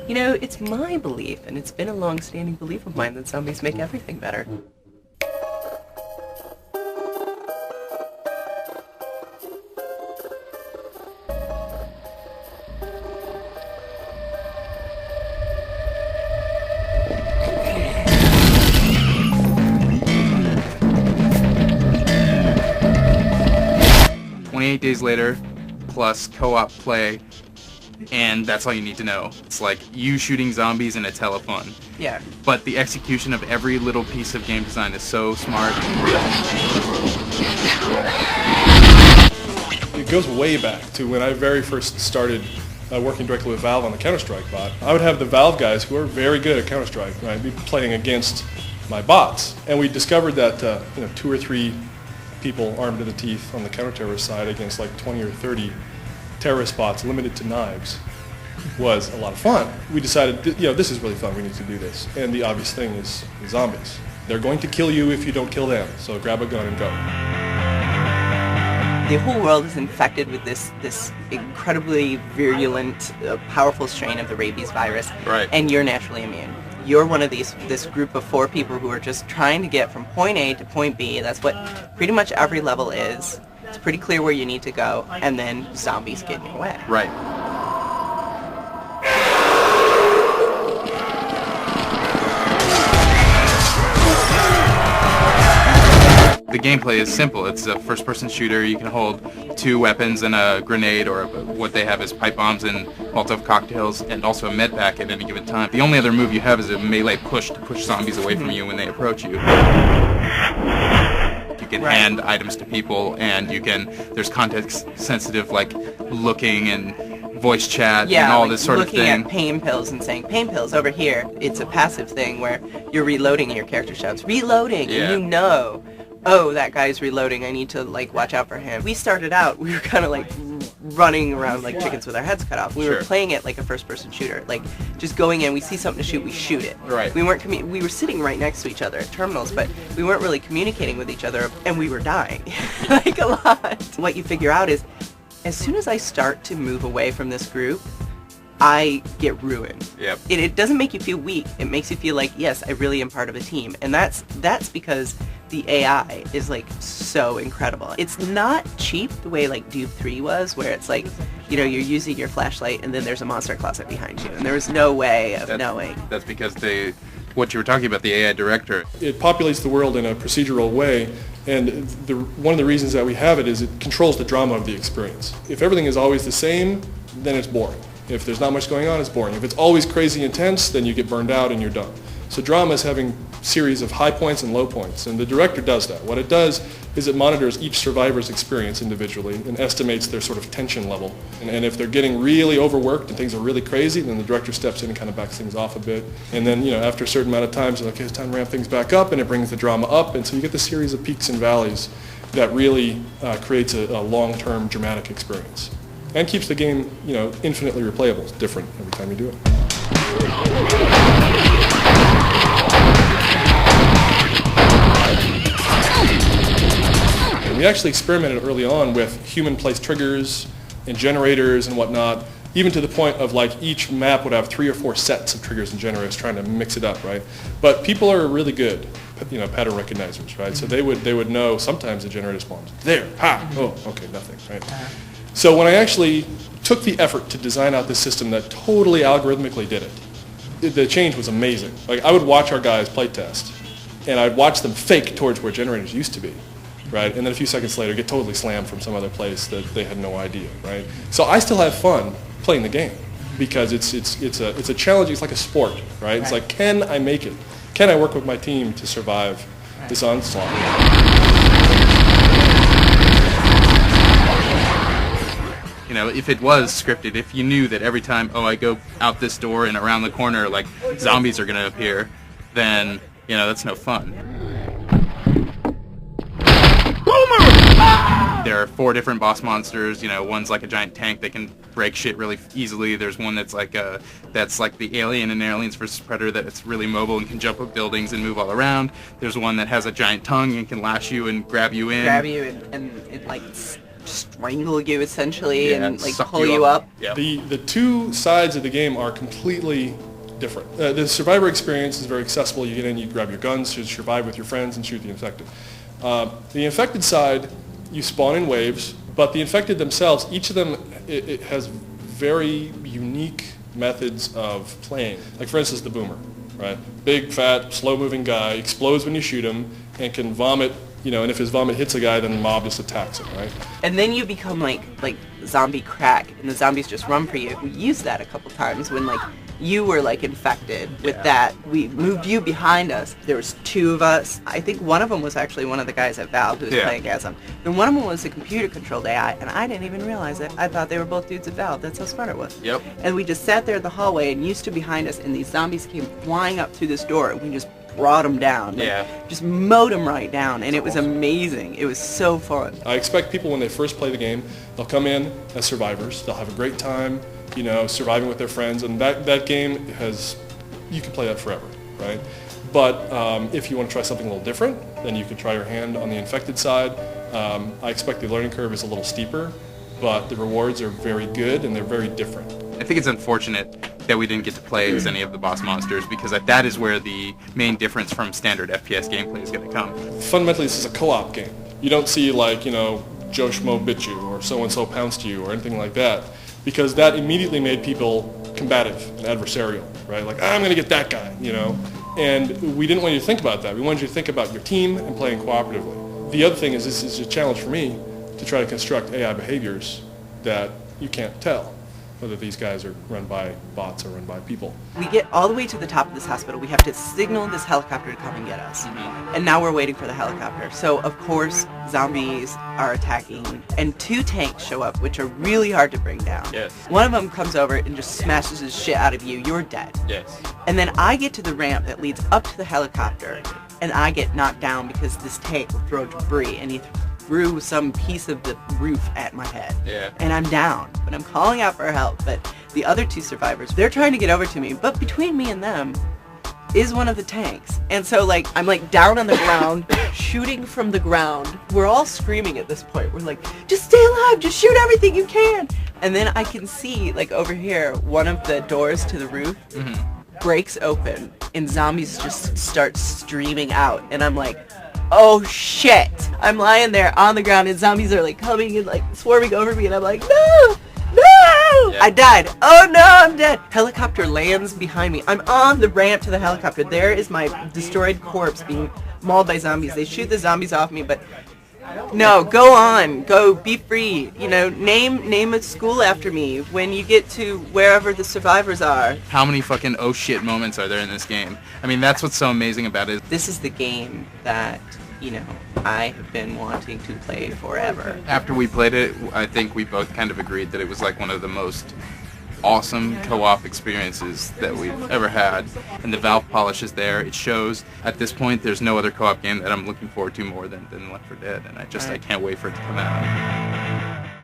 You know, it's my belief, and it's been a long-standing belief of mine, that zombies make everything better. Days later, plus co-op play, and that's all you need to know. It's like you shooting zombies in a telephone. Yeah. But the execution of every little piece of game design is so smart. It goes way back to when I very first started working directly with Valve on the Counter-Strike bot. I would have the Valve guys who are very good at Counter-Strike, right, be playing against my bots, and we discovered that 2 or 3 people armed to the teeth on the counter-terrorist side against like 20 or 30 terrorist bots limited to knives was a lot of fun. We decided, this is really fun, we need to do this. And the obvious thing is zombies. They're going to kill you if you don't kill them, so grab a gun and go. The whole world is infected with this incredibly virulent, powerful strain of the rabies virus, right. And you're naturally immune. You're one of this group of 4 people who are just trying to get from point A to point B. That's what pretty much every level is. It's pretty clear where you need to go, and then zombies get in your way. Right. The gameplay is simple. It's a first-person shooter. You can hold 2 weapons and a grenade, or what they have is pipe bombs and Molotov cocktails, and also a med pack at any given time. The only other move you have is a melee push to push zombies away from you when they approach you. You can hand items to people, and there's context-sensitive, like, looking and voice chat and all this sort of thing. Looking at pain pills and saying, pain pills over here. It's a passive thing where you're reloading and your character shouts, reloading, and you know, oh, that guy's reloading, I need to, watch out for him. We started out, we were kind of, running around like chickens with our heads cut off. We were playing it like a first-person shooter, just going in, we see something to shoot, we shoot it. Right. We weren't we were sitting right next to each other at terminals, but we weren't really communicating with each other, and we were dying, a lot. What you figure out is, as soon as I start to move away from this group, I get ruined. Yep. It doesn't make you feel weak. It makes you feel like, yes, I really am part of a team. And that's because the AI is so incredible. It's not cheap the way Doom 3 was, where it's you're using your flashlight and then there's a monster closet behind you, and there was no way of knowing. That's because what you were talking about, the AI director. It populates the world in a procedural way, and one of the reasons that we have it is it controls the drama of the experience. If everything is always the same, then it's boring. If there's not much going on, it's boring. If it's always crazy intense, then you get burned out and you're done. So drama is having a series of high points and low points, and the director does that. What it does is it monitors each survivor's experience individually and estimates their sort of tension level. And if they're getting really overworked and things are really crazy, then the director steps in and kind of backs things off a bit. And then, after a certain amount of time, okay, it's time to ramp things back up, and it brings the drama up, and so you get this series of peaks and valleys that really creates a long-term dramatic experience. And keeps the game, infinitely replayable. It's different every time you do it. And we actually experimented early on with human-placed triggers and generators and whatnot, even to the point of each map would have 3 or 4 sets of triggers and generators trying to mix it up, right? But people are really good, pattern recognizers, right? So they would know sometimes the generator spawns there, oh, okay, nothing, right? So when I actually took the effort to design out this system that totally algorithmically did it, the change was amazing. I would watch our guys play test, and I'd watch them fake towards where generators used to be, right? And then a few seconds later, get totally slammed from some other place that they had no idea, right? So I still have fun playing the game because it's a challenge. It's like a sport, right? It's like, can I make it? Can I work with my team to survive this onslaught? If it was scripted, if you knew that every time, I go out this door and around the corner, zombies are going to appear, then, that's no fun. There are 4 different boss monsters. One's like a giant tank that can break shit really easily. There's one that's like the alien in Aliens vs. Predator, that's really mobile and can jump up buildings and move all around. There's one that has a giant tongue and can lash you and grab you in. And it strangle you essentially Yeah, and like suck pull you up. Yep. The two sides of the game are completely different. The survivor experience is very accessible. You get in, you grab your guns, you survive with your friends, and shoot the infected. The infected side, you spawn in waves, but the infected themselves, each of them, it has very unique methods of playing. Like for instance, the boomer, right? Big, fat, slow-moving guy, explodes when you shoot him, and can vomit. And if his vomit hits a guy, then the mob just attacks him, right? And then you become like zombie crack, and the zombies just run for you. We used that a couple times when like you were like infected with that. We moved you behind us. There was two of us. I think one of them was actually one of the guys at Valve who was playing as them. And one of them was a computer-controlled AI, and I didn't even realize it. I thought they were both dudes at Valve. That's how smart it was. Yep. And we just sat there in the hallway, and you stood behind us, and these zombies came flying up through this door, and we just brought them down. Just mowed them right down, and it was amazing. It was so fun. I expect people when they first play the game, they'll come in as survivors. They'll have a great time, surviving with their friends, and that game you can play that forever, right? But if you want to try something a little different, then you could try your hand on the infected side. I expect the learning curve is a little steeper, but the rewards are very good and they're very different. I think it's unfortunate that we didn't get to play as any of the boss monsters, because that is where the main difference from standard FPS gameplay is going to come. Fundamentally, this is a co-op game. You don't see like, Joe Schmo bit you or so-and-so pounced you or anything like that, because that immediately made people combative and adversarial, right? Like, I'm going to get that guy, And we didn't want you to think about that. We wanted you to think about your team and playing cooperatively. The other thing is this is a challenge for me to try to construct AI behaviors that you can't tell whether these guys are run by bots or run by people. We get all the way to the top of this hospital. We have to signal this helicopter to come and get us. And now we're waiting for the helicopter. So, of course, zombies are attacking, and two tanks show up, which are really hard to bring down. Yes. One of them comes over and just smashes his shit out of you. You're dead. Yes. And then I get to the ramp that leads up to the helicopter, and I get knocked down because this tank will throw debris, and he threw some piece of the roof at my head. Yeah. And I'm down, but I'm calling out for help. But the other two survivors, they're trying to get over to me, but between me and them is one of the tanks. And so like I'm like down on the ground, shooting from the ground. We're all screaming at this point. We're like, just stay alive, just shoot everything you can. And then I can see like over here, one of the doors to the roof breaks open, and zombies just start streaming out. And I'm like, oh shit. I'm lying there on the ground, and zombies are like coming and like swarming over me, and I'm like, no! No! I died. Oh no, I'm dead. Helicopter lands behind me. I'm on the ramp to the helicopter. There is my destroyed corpse being mauled by zombies. They shoot the zombies off me, but no, go on. Go, be free. Name a school after me when you get to wherever the survivors are. How many fucking oh shit moments are there in this game? I mean, that's what's so amazing about it. This is the game that, I have been wanting to play forever. After we played it, I think we both kind of agreed that it was like one of the most awesome co-op experiences that we've ever had. And the Valve polish is there. It shows. At this point, there's no other co-op game that I'm looking forward to more than Left 4 Dead. And I can't wait for it to come out.